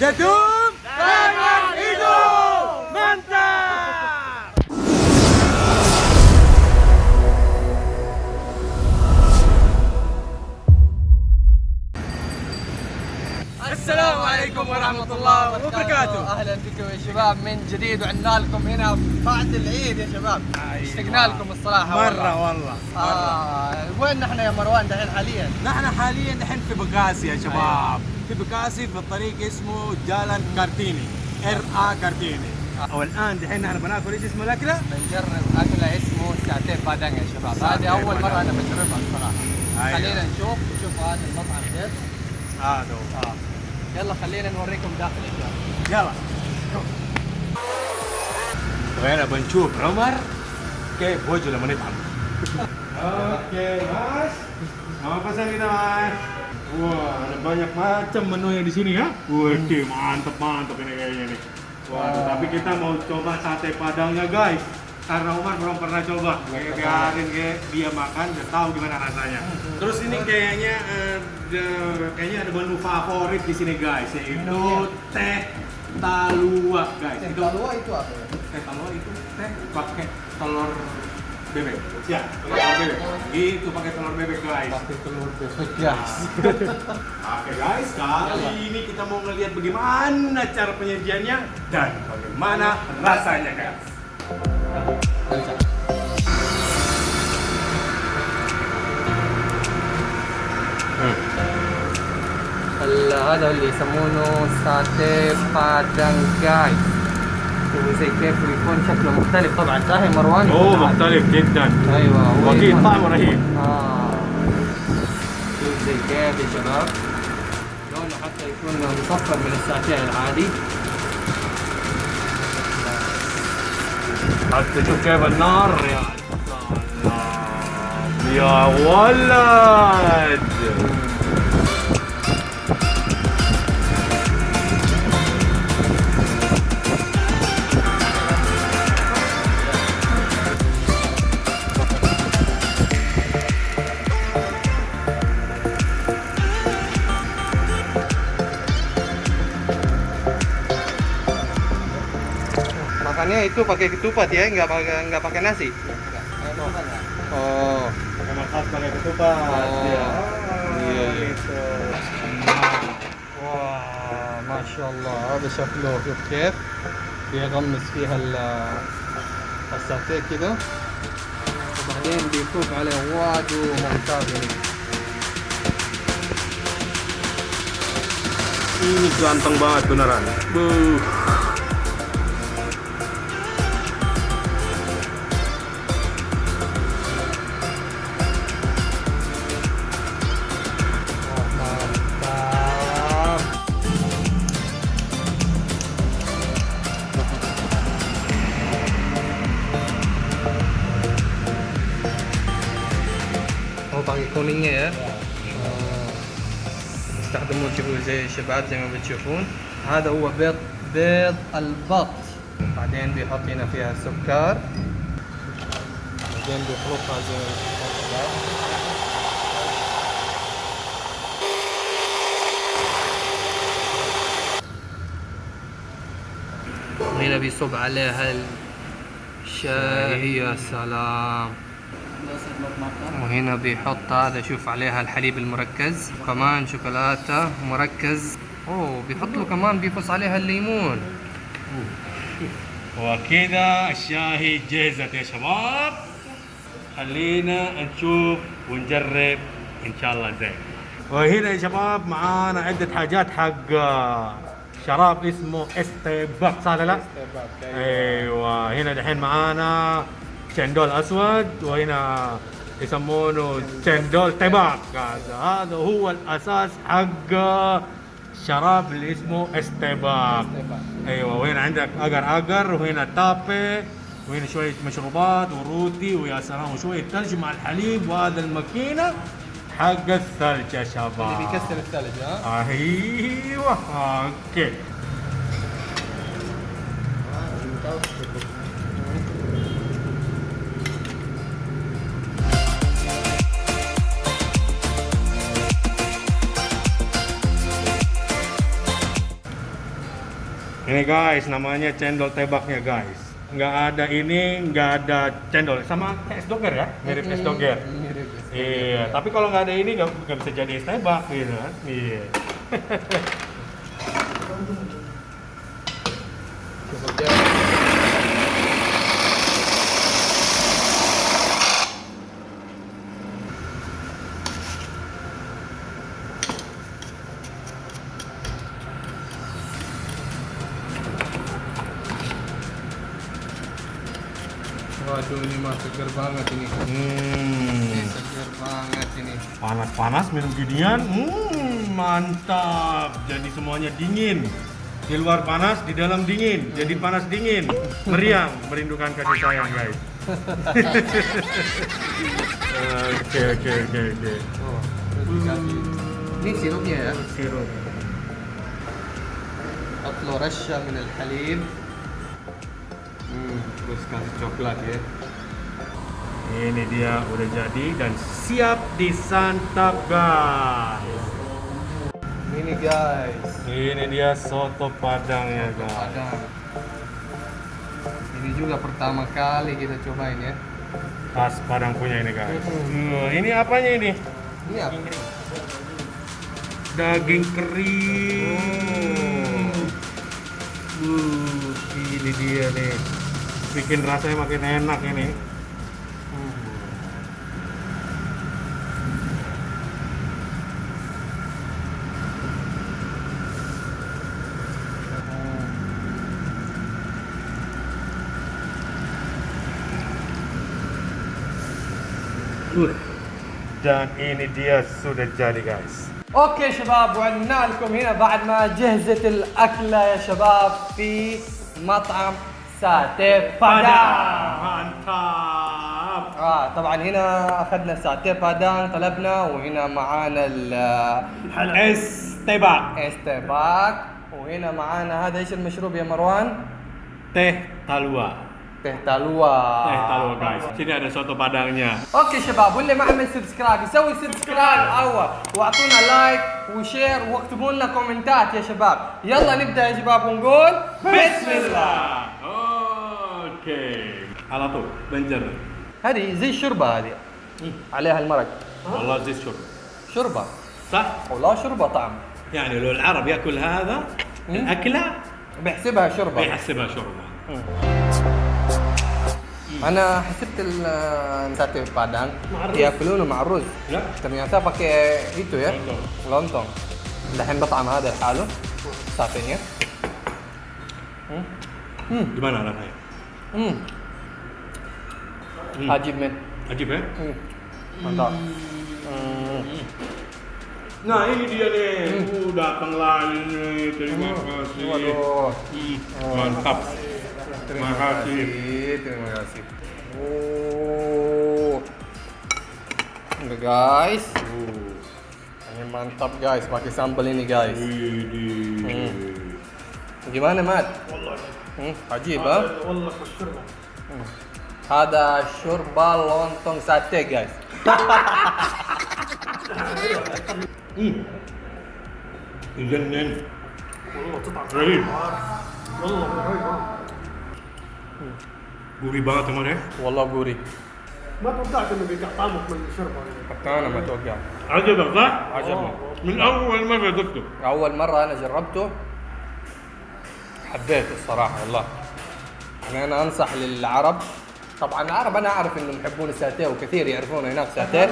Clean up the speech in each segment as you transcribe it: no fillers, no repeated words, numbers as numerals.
Ketum dengan hidup. Mantap. السلام عليكم ورحمة الله وبركاته. أهلا بكم يا شباب من جديد، وعنا لكم هنا بعد العيد يا شباب. اشتقنا لكم الصراحة مرة والله. وين نحن يا مروان دحين حاليا؟ نحن حاليا دحين في بقاسي يا شباب. في بقاسي في الطريق اسمه جالن كارتيني، RA كارتيني. والآن دحين نحن بناكل ايش اسمه الأكلة؟ بنجرب أكلة اسمه ساتيه بادنج يا شباب. هذه أول مرة أنا بجربها الصراحة. خلينا نشوف هذا المطعم كيف. هذا هو. يلا خلينا نوريكم داخل يا شباب. يلا. وهنا بنشوف عمر كيف وجهه لما يطعم. Oke mas, mau pesan kita mas. Wah ada banyak macam menu yang di sini ya. Waduh mantep ini kayaknya nih. Waduh tapi kita mau coba sate padangnya guys. Karena Umar belum pernah coba. Biarin dia makan dan tahu gimana rasanya. Terus ini kayaknya ada menu favorit di sini guys, yaitu teh talua guys. Talua itu apa ya? Teh talua itu teh pakai telur bebek. Ya, pakai telur bebek. Itu pakai telur bebek guys. Pakai telur bebek guys. Oke guys, kali ini kita mau ngeliat bagaimana cara penyajiannya dan bagaimana rasanya guys. هذا اللي يسمونه ساتيه بادنج جايز. شوفوا زي كيف ويكون شكله مختلف طبعا، صح يا مروان؟ اوه مختلف جدا. ايوه واكيد طعمه رهيب. شوف زي كيف يا شباب، لونه حتى يكون مصفر من الساتيه العادي. حتى شوف كيف النار يا سلام يا ولد. Makannya itu pakai ketupat ya, nggak pakai nasi. Oh. Memang khas pakai ketupat. Iya. Gitu. واو ما شاء الله، هذا شكله شوف كيف بيغمس فيها الساتيه كده، وبعدين بيفوق عليه وادو ممتاز. Ini ganteng banget beneran. Buh. باقي كونية يا يستخدمون شوفوا زي الشباب زي ما بتشوفون. هذا هو بيض البط، بعدين بيحط هنا فيها سكر، بعدين بيخلطها زي ما هنا بيصب عليها الشاي. يا سلام. وهنا بيحط هذا شوف عليها الحليب المركز، وكمان شوكولاتة مركز. اوه بيحط له كمان بيفص عليها الليمون. وكذا الشاهي جهزت يا شباب. خلينا نشوف ونجرب ان شاء الله زين. وهنا يا شباب معانا عدة حاجات حق شراب اسمه استيباك، صح ولا لا؟ ايوه هنا دحين معانا شندول اسود، وهنا يسمونه شندول تباك. هذا هو الاساس حق شراب اللي اسمه استيباك. ايوه وهنا عندك اقر وهنا تابي، وهنا شويه مشروبات وروتي ويا سلام وشويه ثلج مع الحليب، وهذا الماكينه حق الثلج يا شباب اللي بيكسر الثلج. ها ايوه اوكي. Ini guys, namanya cendol tebaknya guys. Nggak ada ini, nggak ada cendol. Sama kayak es doger ya, mirip es doger. Mirip. Iya, tapi kalau nggak ada ini nggak bisa jadi es tebak gitu kan. Iya. Cukup dia. Waduh, ini mah segar banget ini. Ini segar banget ini. Panas-panas minum ginian, mantap. Jadi semuanya dingin. Di luar panas, di dalam dingin. Jadi panas dingin. Meriang, merindukan kasih sayang guys. Oke. Oh, terus dikasih. Ini sirupnya ya. Sirup. Atlo rasya min al-halib. Terus kasih coklat ya. Ini dia udah jadi dan siap disantap guys. Ini guys. Ini dia soto padangnya guys. Padang. Ini juga pertama kali kita cobain ya. Khas Padang punya ini guys. Ini apanya ini? Ini apa? Daging kering. Ini dia nih. Bikin rasanya makin enak ini. Dan ini dia sudah jadi guys. اوكي شباب وعدنا لكم هنا بعد ما جهزت الاكله يا شباب في مطعم ساتيه بادان. Mantap. طبعا هنا اخذنا ساتيه بادان طلبنا وهنا معانا Estebak. الاستيباك وهنا معانا هذا ايش المشروب يا مروان؟ Teh talua. تeh تالوا. Teh talua guys. Sini ada soto padangnya. اوكي شباب واللي ما عمل سبسكرايب يسوي سبسكرايب اول واعطونا لايك وشير واكتبوا لنا كومنتات يا شباب. يلا نبدا يا شباب ونقول بسم الله. Oke. على طول بنجرب. هذه زي الشوربه هذه عليها المرق. والله زي الشرب. شوربه صح؟ ولا شوربه طعم. يعني لو العرب ياكل هذا الاكله بيحسبها شوربه. بيحسبها شوربه. انا حسبت الساتيه padang ياكلونه مع الرز. لا. ternyata pakai itu ya. Lontong. الحين بطعم هذا لحاله ساتيه. Gimana rasanya? عجيب من. Ajib ya? mantap. Nah ini dia nih, datang lagi nih, terima kasih. Waduh. Mantap. Terima kasih. Terima kasih. Oh. Udah guys. Ini mantap guys, pakai sambal ini guys. Gimana Mat? عجيب ها؟ والله الشوربه. هذا شوربه لونتون ساتيه guys. يجنن. والله تطعم رهيب. والله رهيب. Gurih banget teman ya. والله قوري. ما توقعت انه بيطعمك من الشوربه. حتى انا ما اتوقع. عجبك صح؟ عجبني. من أول مرة ذقته. اول مره انا جربته حبيته الصراحه والله. يعني انا انصح للعرب. طبعا العرب انا اعرف انهم يحبون الساتيه وكثير يعرفون هناك ساتيه،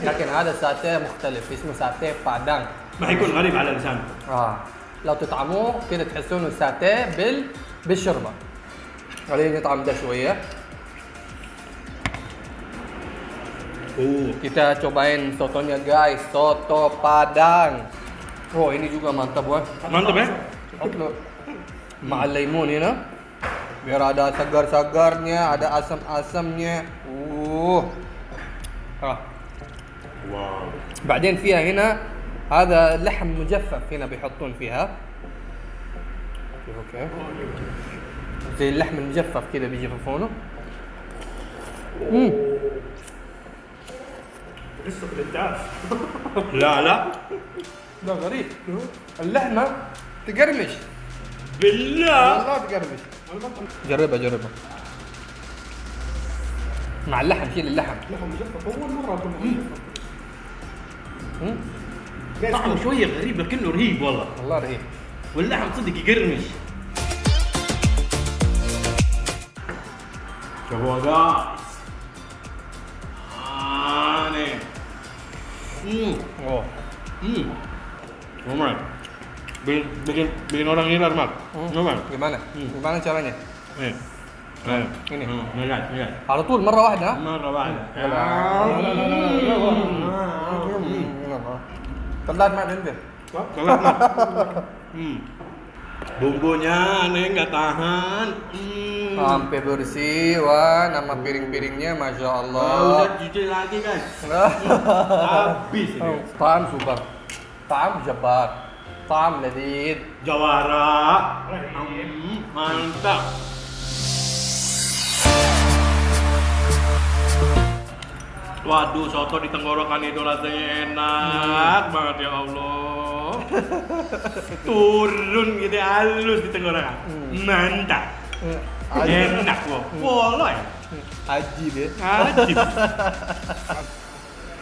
لكن هذا ساتيه مختلف اسمه ساتيه بادان. ما حيكون غريب على لسانك. لو تطعموه كده تحسونه ساتيه بالشوربه. خلينا نطعم ده شويه. Kita cobain sotonya guys, soto Padang. Oh ini juga mantap wah. Mantap ya? Ma'al laymun هنا. Biar ada segar-segarnya, ada asam-asamnya. واو. بعدين فيها هنا هذا لحم مجفف هنا بيحطون فيها. اوكي. زي اللحم المجفف كذا بيجففونه. لسه بالانتعاش. لا لا. ده غريب. اللحمة تقرمش. بالله والله تقرمش. جربها مع اللحم، شيل اللحم. لحم مجفف اول مره اكل لحم مجفف. طعمه شويه غريب لكنه رهيب والله. والله رهيب. واللحم صدق يقرمش. شوفوا جايز. Oh. Gimana? Bikin orang ngiler, Mak. Gimana? Gimana caranya? Nih. Ini. Lihat. على طول مرة واحدة. Marah banget. طلعت معك انت. Bumbunya aneh nggak tahan. Sampai bersih, wah, nama piring-piringnya, masya Nggak Allah. usah cuci lagi, guys. Habis ini. طعم سوبر، طعم جبار، طعم لذيذ. Jawara. Mantap. Waduh, soto di tenggorokan itu rasanya enak banget ya Allah. Turun gitu halus di tenggorokan. Mantap. Enak loh. Boleh. Haji deh. Ajib.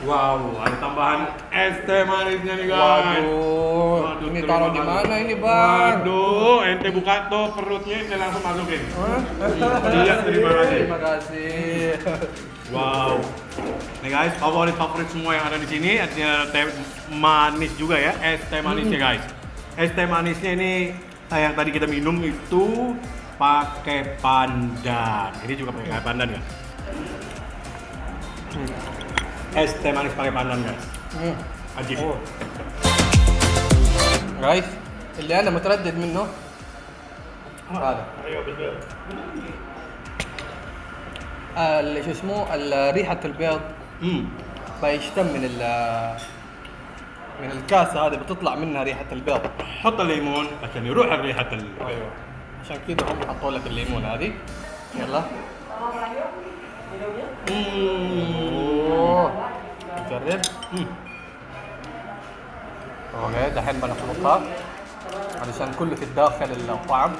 Wow, ada tambahan es teh manisnya nih guys. Waduh, ini terima taruh di kasih. mana ini bang? Waduh, ente buka tuh perutnya, ente langsung masukin. Iya, terima kasih. Terima kasih. Wow. Nih guys, favorit semua yang ada di sini ada teh manis juga ya, es teh manisnya guys. Es teh manisnya ini yang tadi kita minum itu pakai pandan. Ini juga pakai pandan ya. Es teh manis pakai pandan guys. Ajib. Guys, اللي انا متردد منه هذا ايوه بالبيض. شو اسمه ريحة البيض بيشتم من الكاسة هذه، بتطلع منها ريحة البيض. حط الليمون عشان يروح ريحة ايوه عشان كذا هم حطوا لك الليمون هذه. يلا اوه نجرب. اوكي دحين بنخلطها علشان كله في الداخل الطعم.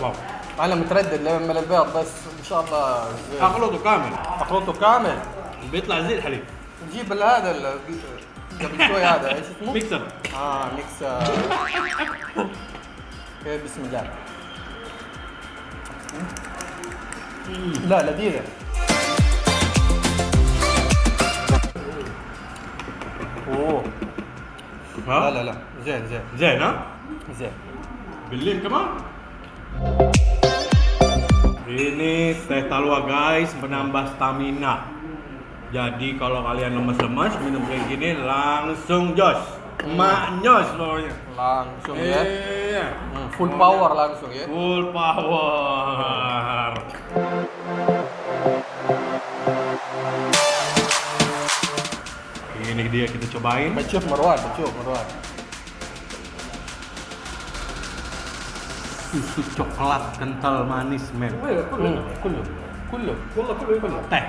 واو. انا متردد لما البيض بس ان شاء الله زين. اخلطه كامل. اخلطه كامل. بيطلع زي الحليب. نجيب هذا قبل شوي هذا ايش اسمه؟ ميكسر. ميكسر. اوكي بسم الله. لا لذيذة. اوه ها؟ لا زين زين ها؟ زين. Beliin kemana? Ini teh talua guys, menambah stamina. Jadi kalau kalian lemes-lemes minum kayak gini langsung jos, maknyos pokoknya. Langsung ya. Iya. Full power langsung ya. Full power. Ini dia kita cobain. بتشوف مروان. Susu coklat kental manis men. كله والله كله Teh.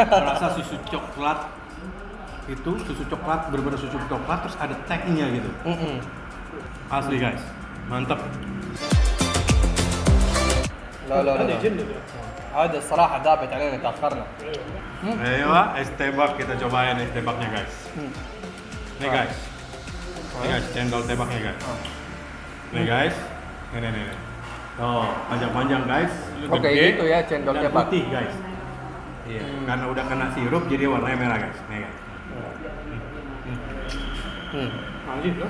Rasa susu coklat itu susu coklat bener-bener susu coklat terus ada tehnya gitu. Asli guys, mantap. لا هذه جنة. هذا الصراحة دابت علينا تأخرنا. Ayo, es tebak kita cobain es tebaknya guys. Nih guys. Nih guys, cendol tebaknya guys. Nih guys. Nih. Oh, panjang-panjang guys. Oke, Gede gitu ya cendol dan tebak. putih guys. Iya, karena udah kena sirup jadi warnanya merah guys. Nih guys. عجيب لا؟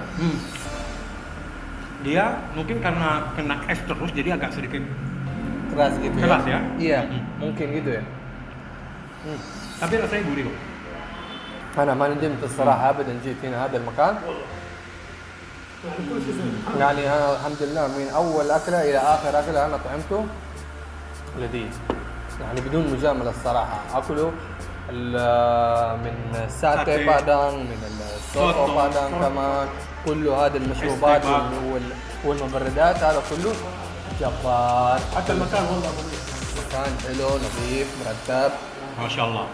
Dia mungkin karena kena es terus jadi agak sedikit keras gitu ya. Keras ya? Iya, mungkin gitu ya. tapi rasanya gurih kok. أنا ما ندمت الصراحة أبدا جيت هنا هذا المكان. كل شيء زين. يعني أنا الحمد لله من أول أكلة إلى آخر أكلة أنا طعمته لذيذ، يعني بدون مجاملة الصراحة. أكله من ساتي ساتي. بادان، من السوتو سوتو. بادان كمان، كله هذه المشروبات استيباب. والمبردات هذا كله جبار. حتى المكان والله نظيف. مكان حلو نظيف مرتب. Masya Allah.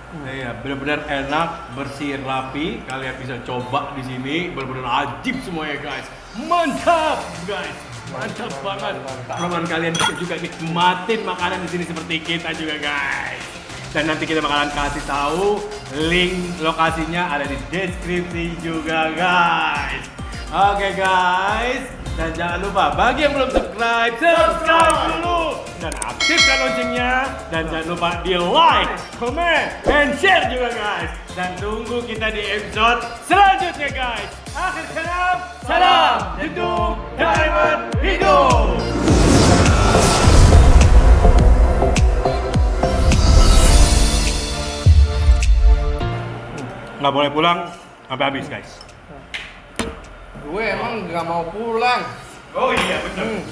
Iya, benar-benar enak, bersih, rapi. Kalian bisa coba di sini, benar-benar ajib semuanya guys. Mantap guys, mantap banget. Mudah-mudahan kalian bisa juga nikmatin makanan di sini seperti kita juga guys. Dan nanti kita bakalan kasih tahu link lokasinya ada di deskripsi juga guys. Oke guys, dan jangan lupa bagi yang belum subscribe, subscribe dulu dan aktifkan loncengnya, dan jangan lupa di like, comment, dan share juga guys. Dan tunggu kita di episode selanjutnya guys. Akhir kalam, salam Jedung Diamond Hidup. Nggak boleh pulang sampai habis guys. Gue emang nggak mau pulang. Oh iya betul.